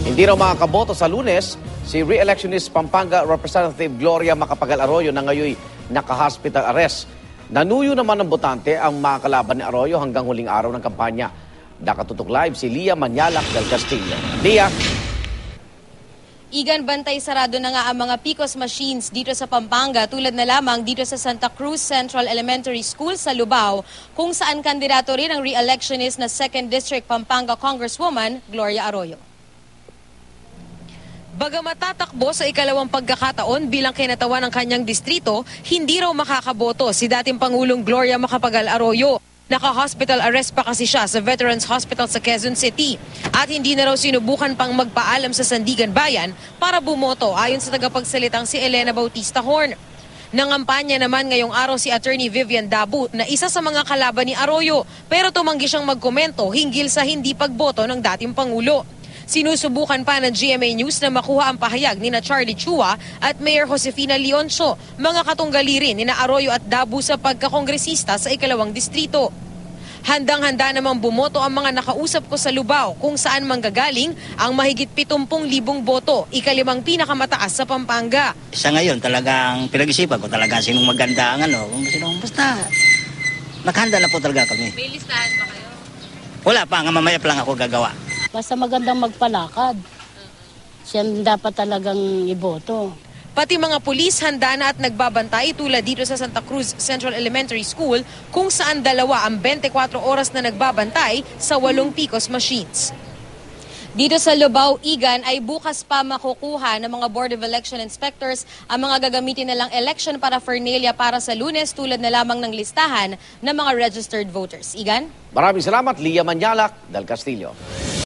Hindi raw makakaboto sa Lunes si re-electionist Pampanga Representative Gloria Macapagal Arroyo na ngayon naka-hospital arrest. Nanuyo naman ng botante ang mga kalaban ni Arroyo hanggang huling araw ng kampanya. Nakatutok live si Lia Manyalak del Castillo. Lia. Igan, bantay sarado na nga ang mga PCOS machines dito sa Pampanga tulad na lamang dito sa Santa Cruz Central Elementary School sa Lubao kung saan kandidato rin ang re-electionist na 2nd District Pampanga Congresswoman Gloria Arroyo. Bagamat tatakbo sa ikalawang pagkakataon bilang kinatawan ng kanyang distrito, hindi raw makakaboto si dating Pangulong Gloria Macapagal Arroyo. Naka-hospital arrest pa kasi siya sa Veterans Hospital sa Quezon City at hindi na raw sinubukan pang magpaalam sa Sandigan Bayan para bumoto ayon sa tagapagsalitang si Elena Bautista Horn. Nangampanya naman ngayong araw si Attorney Vivian Dabu na isa sa mga kalaban ni Arroyo pero tumanggi siyang magkomento hinggil sa hindi pagboto ng dating Pangulo. Sinusubukan pa ng GMA News na makuha ang pahayag ni na Charlie Chua at Mayor Josefina Leoncio, mga katunggali rin ni na Arroyo at Dabu sa pagkakongresista sa ikalawang distrito. Handang-handa namang bumoto ang mga nakausap ko sa Lubao kung saan manggagaling ang mahigit 70,000 boto, ikalimang pinakamataas sa Pampanga. Sa ngayon talagang pinag-isipan ko talaga sinong maganda ang kung sinong basta. Nakahanda na po talaga kami. May listahan ba kayo? Wala pa, mamaya pa lang ako gagawa. Basta magandang magpalakad. Siya dapat talagang iboto. Pati mga pulis handa na at nagbabantay tulad dito sa Santa Cruz Central Elementary School kung saan dalawa ang 24 oras na nagbabantay sa 8 PCOS machines. Dito sa Lubao, Igan, ay bukas pa makukuha ng mga Board of Election Inspectors ang mga gagamitin nilang election paraphernalia para sa Lunes tulad na lamang ng listahan ng mga registered voters. Igan? Maraming salamat, Lia Manyalak del Castillo.